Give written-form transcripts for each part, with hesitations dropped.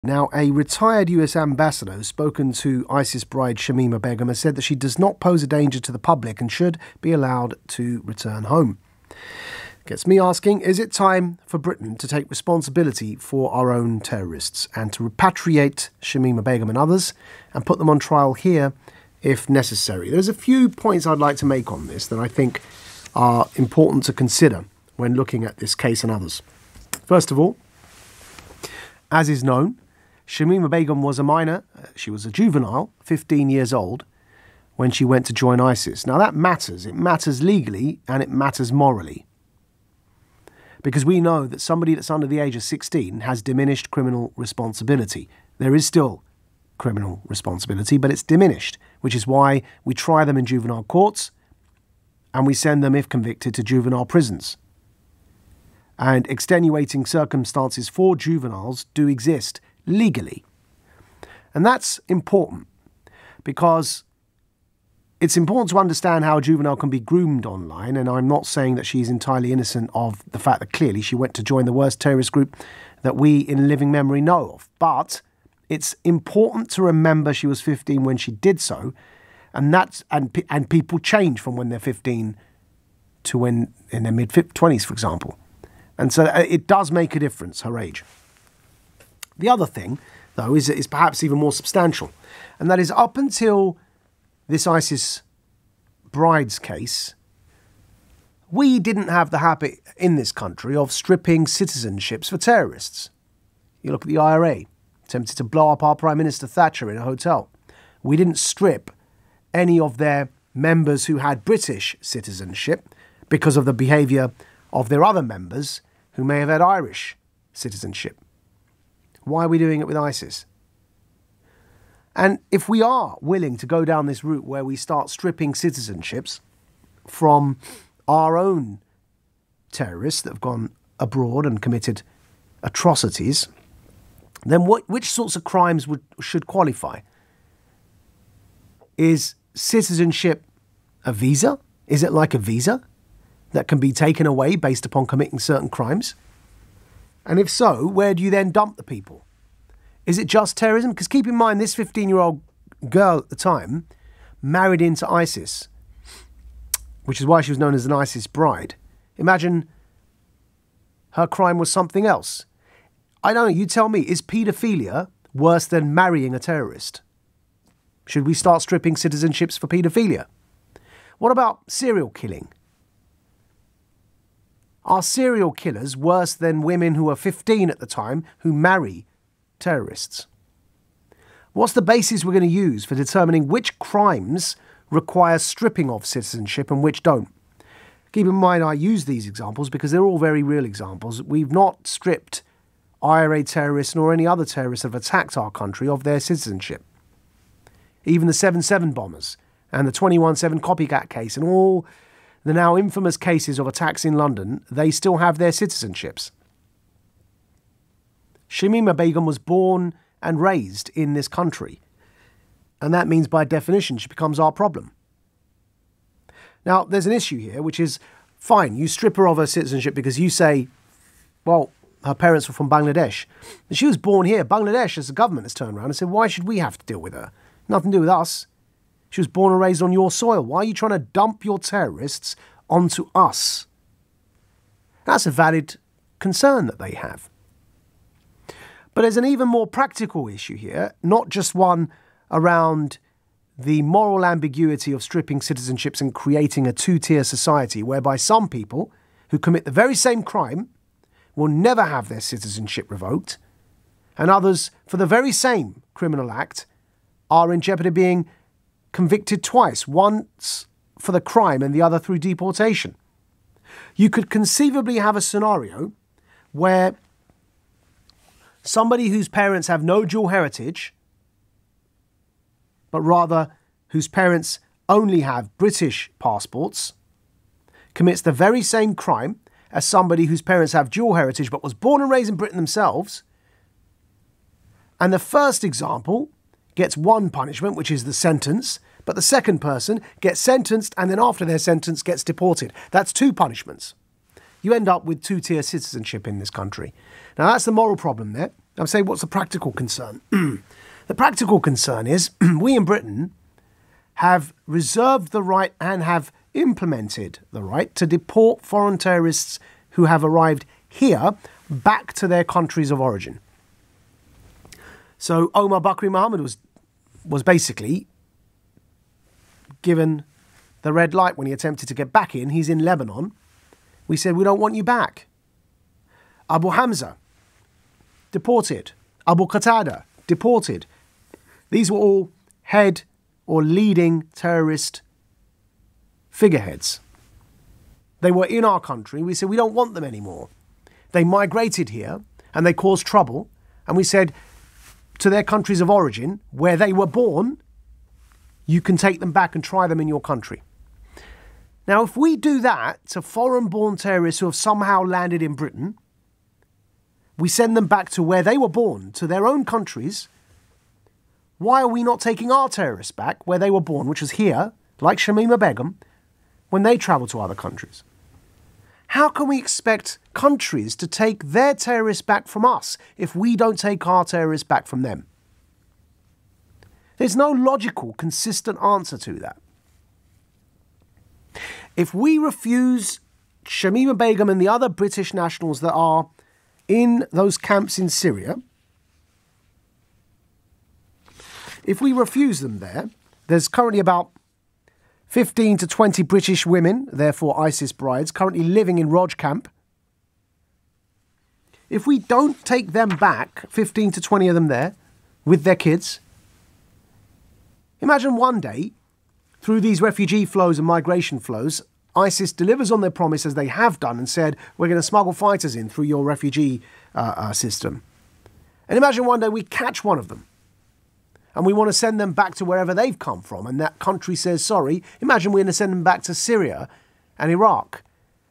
Now, a retired US ambassador who's spoken to ISIS bride Shamima Begum has said that she does not pose a danger to the public and should be allowed to return home. Gets me asking, is it time for Britain to take responsibility for our own terrorists and to repatriate Shamima Begum and others and put them on trial here if necessary? There's a few points I'd like to make on this that I think are important to consider when looking at this case and others. First of all, as is known, Shamima Begum was a minor. She was a juvenile, 15 years old, when she went to join ISIS. Now that matters. It matters legally and it matters morally. Because we know that somebody that's under the age of 16 has diminished criminal responsibility. There is still criminal responsibility, but it's diminished, which is why we try them in juvenile courts and we send them, if convicted, to juvenile prisons. And extenuating circumstances for juveniles do exist legally. And that's important because it's important to understand how a juvenile can be groomed online, and I'm not saying that she's entirely innocent of the fact that clearly she went to join the worst terrorist group that we in living memory know of. But it's important to remember she was 15 when she did so, and people change from when they're 15 to when in their mid-20s, for example. And so it does make a difference, her age. The other thing, though, is perhaps even more substantial, and that is up until this ISIS bride's case, we didn't have the habit in this country of stripping citizenships for terrorists. You look at the IRA, attempted to blow up our Prime Minister Thatcher in a hotel. We didn't strip any of their members who had British citizenship because of the behaviour of their other members who may have had Irish citizenship. Why are we doing it with ISIS? And if we are willing to go down this route where we start stripping citizenships from our own terrorists that have gone abroad and committed atrocities, then which sorts of crimes should qualify? Is citizenship a visa? Is it like a visa that can be taken away based upon committing certain crimes? And if so, where do you then dump the people? Is it just terrorism? Because keep in mind, this 15-year-old girl at the time married into ISIS, which is why she was known as an ISIS bride. Imagine her crime was something else. I don't know, you tell me, is paedophilia worse than marrying a terrorist? Should we start stripping citizenships for paedophilia? What about serial killing? Are serial killers worse than women who are 15 at the time who marry terrorists? What's the basis we're going to use for determining which crimes require stripping of citizenship and which don't? Keep in mind, I use these examples because they're all very real examples. We've not stripped IRA terrorists nor any other terrorists that have attacked our country of their citizenship. Even the 7/7 bombers and the 21/7 copycat case and all the now infamous cases of attacks in London, they still have their citizenships. Shamima Begum was born and raised in this country. And that means, by definition, she becomes our problem. Now, there's an issue here, which is, fine, you strip her of her citizenship because you say, well, her parents were from Bangladesh. And she was born here. Bangladesh, as the government, has turned around and said, why should we have to deal with her? Nothing to do with us. She was born and raised on your soil. Why are you trying to dump your terrorists onto us? That's a valid concern that they have. But there's an even more practical issue here, not just one around the moral ambiguity of stripping citizenships and creating a two-tier society whereby some people who commit the very same crime will never have their citizenship revoked, and others, for the very same criminal act, are in jeopardy of being convicted twice, once for the crime and the other through deportation. You could conceivably have a scenario where somebody whose parents have no dual heritage, but rather whose parents only have British passports, commits the very same crime as somebody whose parents have dual heritage but was born and raised in Britain themselves. And the first example gets one punishment, which is the sentence, but the second person gets sentenced and then after their sentence gets deported. That's two punishments. You end up with two-tier citizenship in this country. Now, that's the moral problem there. I'll say, what's the practical concern? The practical concern is we in Britain have reserved the right and have implemented the right to deport foreign terrorists who have arrived here back to their countries of origin. So Omar Bakri Mohammed was basically given the red light when he attempted to get back in. He's in Lebanon. We said, we don't want you back. Abu Hamza, deported. Abu Qatada, deported. These were all head or leading terrorist figureheads. They were in our country. We said, we don't want them anymore. They migrated here and they caused trouble. And we said to their countries of origin, where they were born, you can take them back and try them in your country. Now, if we do that to foreign-born terrorists who have somehow landed in Britain, we send them back to where they were born, to their own countries. Why are we not taking our terrorists back where they were born, which was here, like Shamima Begum, when they travel to other countries? How can we expect countries to take their terrorists back from us if we don't take our terrorists back from them? There's no logical, consistent answer to that. If we refuse Shamima Begum and the other British nationals that are in those camps in Syria, if we refuse them there, there's currently about 15 to 20 British women, therefore ISIS brides, currently living in Roj camp. If we don't take them back, 15 to 20 of them there, with their kids, imagine one day, through these refugee flows and migration flows, ISIS delivers on their promise, as they have done, and said, we're going to smuggle fighters in through your refugee system. And imagine one day we catch one of them and we want to send them back to wherever they've come from, and that country says sorry. Imagine we're going to send them back to Syria and Iraq.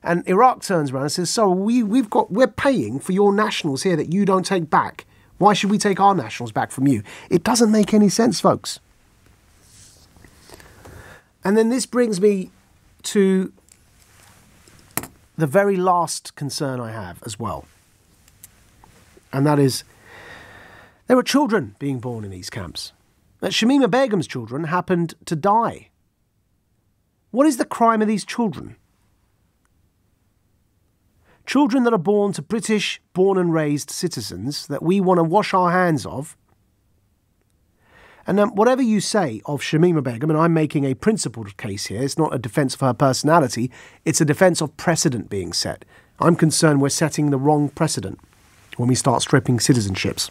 And Iraq turns around and says, so we're paying for your nationals here that you don't take back. Why should we take our nationals back from you? It doesn't make any sense, folks. And then this brings me to the very last concern I have as well. And that is, there are children being born in these camps. Shamima Begum's children happened to die. What is the crime of these children? Children that are born to British born and raised citizens that we want to wash our hands of. And whatever you say of Shamima Begum, and I'm making a principled case here, it's not a defence of her personality, it's a defence of precedent being set. I'm concerned we're setting the wrong precedent when we start stripping citizenships.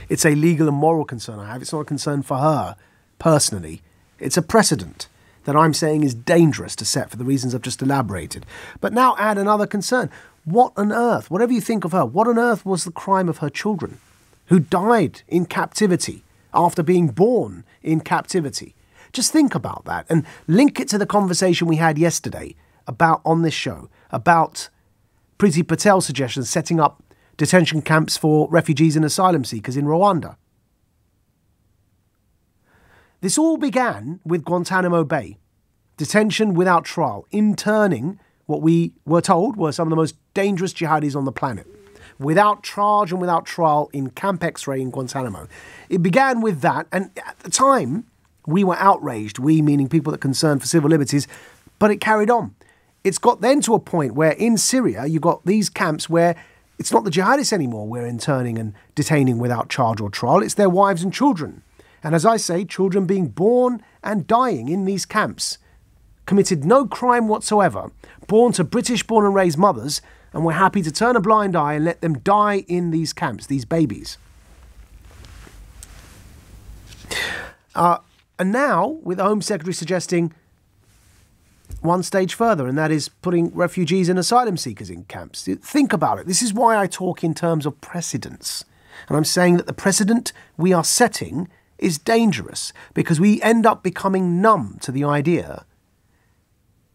It's a legal and moral concern I have. It's not a concern for her personally. It's a precedent that I'm saying is dangerous to set for the reasons I've just elaborated. But now add another concern. What on earth, whatever you think of her, what on earth was the crime of her children who died in captivity after being born in captivity? Just think about that and link it to the conversation we had yesterday on this show about Priti Patel's suggestion setting up detention camps for refugees and asylum seekers in Rwanda. This all began with Guantanamo Bay. Detention without trial, interning what we were told were some of the most dangerous jihadis on the planet, without charge and without trial in Camp X-Ray in Guantanamo. It began with that, and at the time, we were outraged, we meaning people that are concerned for civil liberties, but it carried on. It's got then to a point where in Syria, you've got these camps where it's not the jihadists anymore we're interning and detaining without charge or trial, it's their wives and children. And as I say, children being born and dying in these camps, committed no crime whatsoever, born to British born and raised mothers, and we're happy to turn a blind eye and let them die in these camps, these babies. And now, with the Home Secretary suggesting one stage further, and that is putting refugees and asylum seekers in camps. Think about it. This is why I talk in terms of precedents. And I'm saying that the precedent we are setting is dangerous because we end up becoming numb to the idea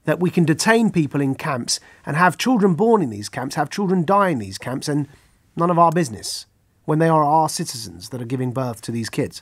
that we can detain people in camps and have children born in these camps, have children die in these camps, and none of our business when they are our citizens that are giving birth to these kids.